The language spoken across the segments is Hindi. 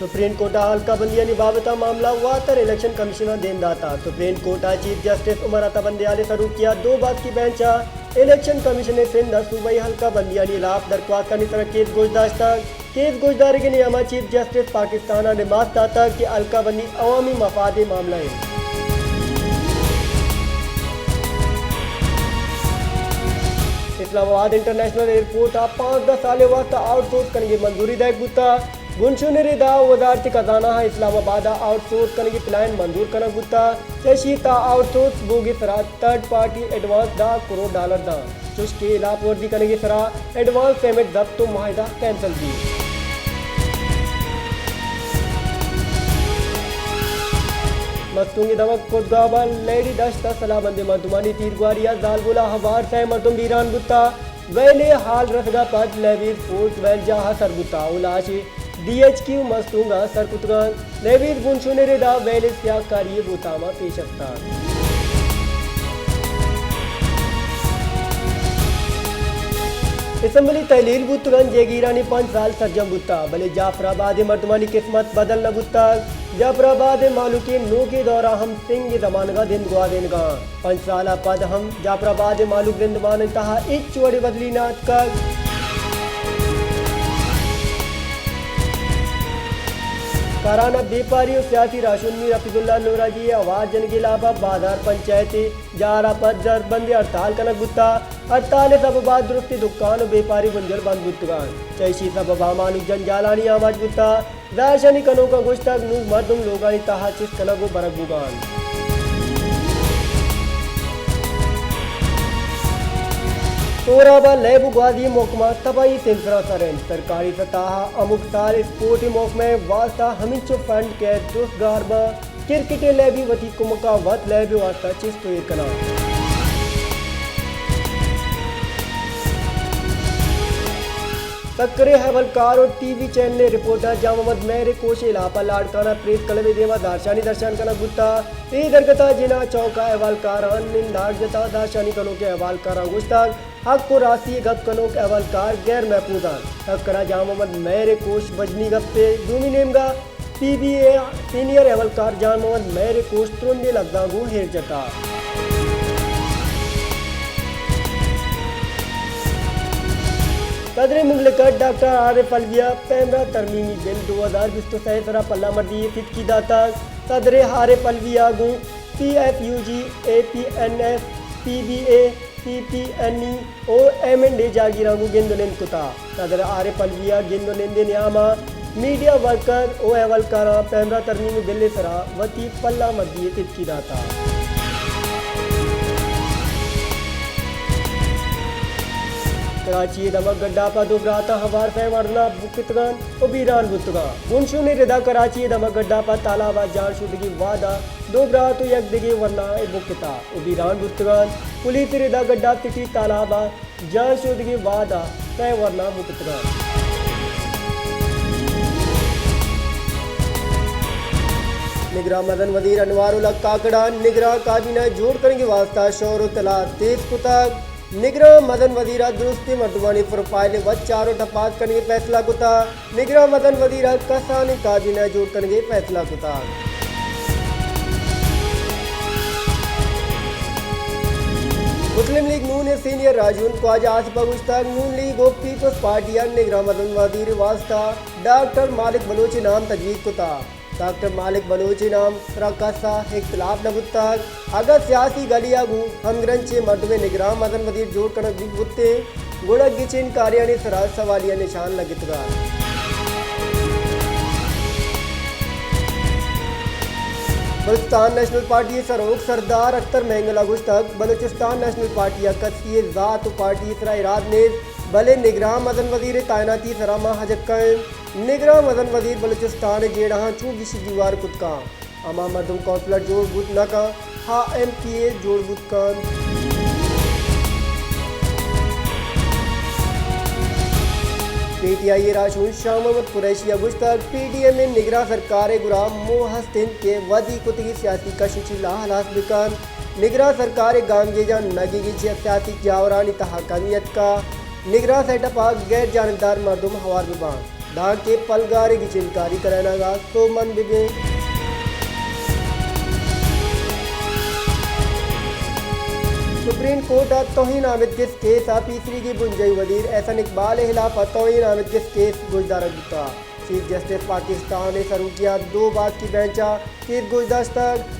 सुप्रीम कोर्ट हल्का बंदियानी बाबत मामला वातर इलेक्शन कमिश्नर देनदाता supreme court chief justice Umar Ata बंदियाले शुरू किया 2 बात की बेंच इलेक्शन कमीशन सिंध सूबाई हल्का बंदियानी लाभ दरख्वास्त करने तरह केस गोजदारी के नियम चीफ जस्टिस पाकिस्तान ने माफ दाता कि हल्का बंदी अवामी मफाद मामला है। इस्लामाबाद इंटरनेशनल एयरपोर्ट 5-10 साल वास्ता आउटसोर्स करने मंजूरी दायक गुत्ता गुनशुनरी दा वजारती खजाना इस्लामाबाद आउटसोर्स करने प्लान मंजूर करना गुत्ता चशी ता आउटसोर्स बोगी सरा थर्ड पार्टी एडवांस $10 करोड़ दा चुस्की लापवर्दी करने सरा एडवांस पेमेंट जब्त तो माहिदा कैंसिल दी। मस्तूंगी दमक खुदगाबा लेडी दश्ता सलाबंद मर्दुमानी तीरगुआरिया जालबुला हवार से मर्दुम बीरान गुत्ता वेले हाल रसगा पद लेवीर फोर्स वेल जहा सरगुत्ता उलाशी DHQ मस्तूंगा सरकुतगान लेवीर गुनशुने रेदा वेले सियाकारी बुतामा पेशफ्ता असम्बली तहलील बुतगन जेगीरानी 5 साल सरजम बुत्ता भले जाफराबाद मर्दमानी किस्मत बदल न बुत्ता जाफराबाद मालूकी नो के दौरा हम सिंह जमानगा दिन गुआ देनगा 5 साल पद हम जाफराबाद मालूक दिन दमान तहा एक चुवड़ी बदली नाथ का काराना बेपारी और सियासी राशन मीर हफीजुल्लाह नूरा जी आवाज जन के लाभा बाजार पंचायती जारा पद जरबंदी हड़ताल कनक गुत्ता हड़ताल सबबा दुरुस्ती दुकान और बेपारी गुंजल बंद गुत्तगान चैशी सबबा मालूक जंजालानी आवाज गुत्ता राशनी कनो का गुश्तक नूज मर्दुम लोगानी तहा चिस कनगो बरक बुगान तोराबा लैब ग्वादी मोकमा तबाही सिलसिला सरें सरकारी सतह अमुख्तार स्पोर्टी मोकमे वास्ता हमिंचो फंड के दुस्गार बा क्रिकेट लैबी वती कुमका वत लैब वास्ता चिस तो कना सक्रे हवलकार और टीवी चैनल ने रिपोर्टर जामद मेरे कोश इलापा लाड़काना प्रेस कलवे देवा दार्शानी दर्शन कना गुत्ता ए दरगता जिना चौका अहवालकार निंदाग जता दार्शानी कनो के अहवालकार गुस्ताग हक को रास्ती गप कनो के अहवालकार गैर महफूजान सक्रा जामद मेरे कोश बजनी गप्पे दूमी नेमगा PBA सीनियर अहवालकार जामद मेरे कोश तुरंदे लगदागू हेर जता सदर मुमलिकत डॉक्टर आरिफ अलविया पैमरा तरमीमी बिल 2020 सरा पल्ला मर्दी फिट की दाता सदर आरिफ अलविया गु PFUG APNF PBA CPNE और MND जागीरागु गेंदोलेन कुता सदर आरिफ अलविया गेंदोलेन न्यामा मीडिया वर्कर ओ अहवालकारा पैमरा तरमीमी बिल सरा वती पल्ला मर्दी फिट की दाता कराची दमक गड्डापा दुबराता हवार फे वरना बुकितगान और बीरान बुतगा गुनशुने रिदा कराची दमक गड्डापा तालाबा जान शुदगी वादा दुबरा तो यक दिगे वरना बुकिता और बीरान बुतगान पुलिस रिदा गड्डा तिटी तालाबा जान शुदगी वादा फे वरना बुकितगान निगरान मदन वजीर अनवारुल हक काकड़ा निगरान काबीना जोड़ करने के वास्ता शोर तला तेज कुता निगरान मदन वजीरा दुरुस्ती मर्दवानी प्रोफाइल व चारों टपास करने फैसला कुता निगरान मदन वजीरा कसान काबीना जोड़ करने फैसला कुता मुस्लिम लीग नून सीनियर राजून ख्वाजा आसिफ गुश्ताक नून लीग और पीपल्स पार्टी निगरान मदन वजीर वास्ता डॉक्टर मालिक बलोची नाम तजवीज़ कुता डॉक्टर मालिक बलोची नाम रकासा इख्तलाफ नबुत्ता अगर सियासी गलियागू हम ग्रंचे मर्दवे निगरान मदन वजीर जोड़ कर बुत्ते गुड़क गिचिन कार्यानी सराज सवालिया निशान लगितगा बलूचिस्तान नेशनल पार्टी सरोग सरदार अख्तर मेंगला गुश्तक बलूचिस्तान नेशनल पार्टी कस्सी ज़ात पार्टी इसरा इराद ने भले निगरान मदन वजीर तैनाती सरामा हजक्का निगरान मदन वजीर बलूचिस्तान जेड़ा चूगिशी दीवार कुतका अमा मर्दम कौंसलर जोड़ बुत नका हा MPA जोड़ बुतकान PTI राशून शाह मोहम्मद कुरैशी गुश्तक PDM में निगरान सरकार गुलाम मोहसिन के वदी कुतगी सियासी कशिश लाहलास बिकान निगरान सरकार गांव जेजा नगी सियासी जावरानी तहा कमियत का निगरान सेटअप गैर जानबदार मर्दुम हवार बिबान धाके पलगारे की चिनकारी कराना तो मन बिगे सुप्रीम कोर्ट तौहीन आमिद किस केस तीसरी की बुंजई वजीर एहसन इकबाल खिलाफ तौहीन आमिद किस केस गुजदार गुता चीफ जस्टिस पाकिस्तान ने शुरू किया 2 बात की बेंचा केस गुजदाश्त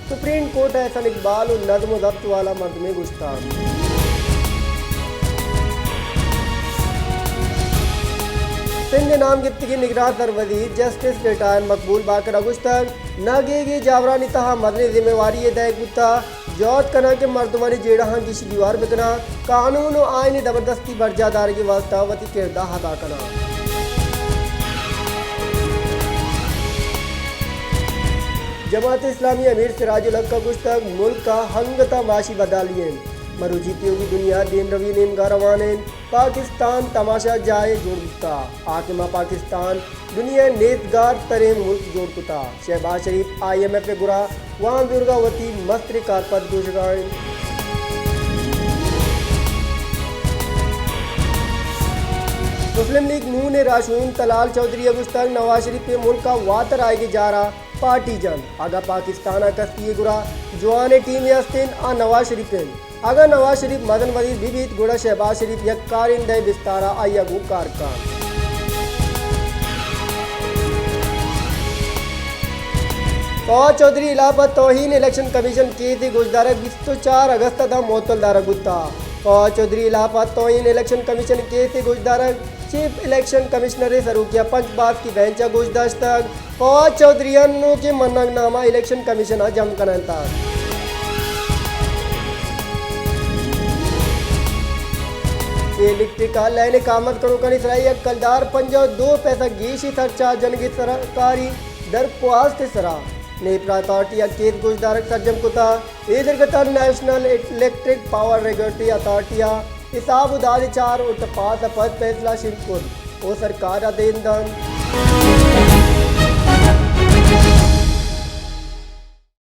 सुप्रीम कोर्ट एहसन इकबाल और नज़्म ज़ब्त वाला मर्द में गुस्ता सिंध नामजदगी निगरान सर वजीर जस्टिस रिटायर मकबूल बाकर अगुश्तक नागे जावरा नितहा मदनी जिम्मेवारी दय गुता जौत कना के मर्दमानी जेड़ा की दीवार बिकना कानून और आईनी जबरदस्ती बर्जादार की वास्ता वती किरदा अदा कना जमात इस्लामी अमीर सिराजुल हक का गुश्तक मुल्क का हंगता माशी बदालियन मरुजीतियों की दुनिया दिन रवी नेमगा रवान पाकिस्तान तमाशा जाए जोड़ता आकिमा पाकिस्तान दुनिया नेतगार तरे मुल्क जोड़ता शहबाज शरीफ IMF गुरा वहाँ दुर्गावती मस्त्र कारपत गोशगान मुस्लिम लीग नून ने राशून तलाल चौधरी अगुस्तान नवाज शरीफ पे मुल्क का वातर आएगी जा रहा पार्टी जन आगा पाकिस्तान कस्ती गुरा जवान टीम यास्तीन नवाज शरीफ आगा नवाज शरीफ मदन वजीर विविध गुड़ा शहबाज शरीफ यकारिंद बिस्तारा आयगू कारकान फवाद चौधरी इलाहाबाद तौहीन इलेक्शन कमीशन के थी गुजदार 24 अगस्त था मोतलदार गुत्ता फवाद चौधरी इलाहाबाद तौहीन इलेक्शन कमीशन के थी गुजदार चीफ इलेक्शन कमिश्नर शुरू किया 5 बात की बेंचा गुजदाश्त तक फवाद चौधरी के मन्नगनामा इलेक्शन कमीशन जम करता इलेक्ट्रिक लाइन कामत करो कनी सराई कलदार 52 पैसा गीशी थरचा जनगी सरकारी दरख्वास्त सरा नेपरा अथॉरिटी केस गुजदार सरजम कुता इधर national electric power regulatory authority हिसाब उदार 4 और तपास फैसला शिरकुल ओ सरकार देनदान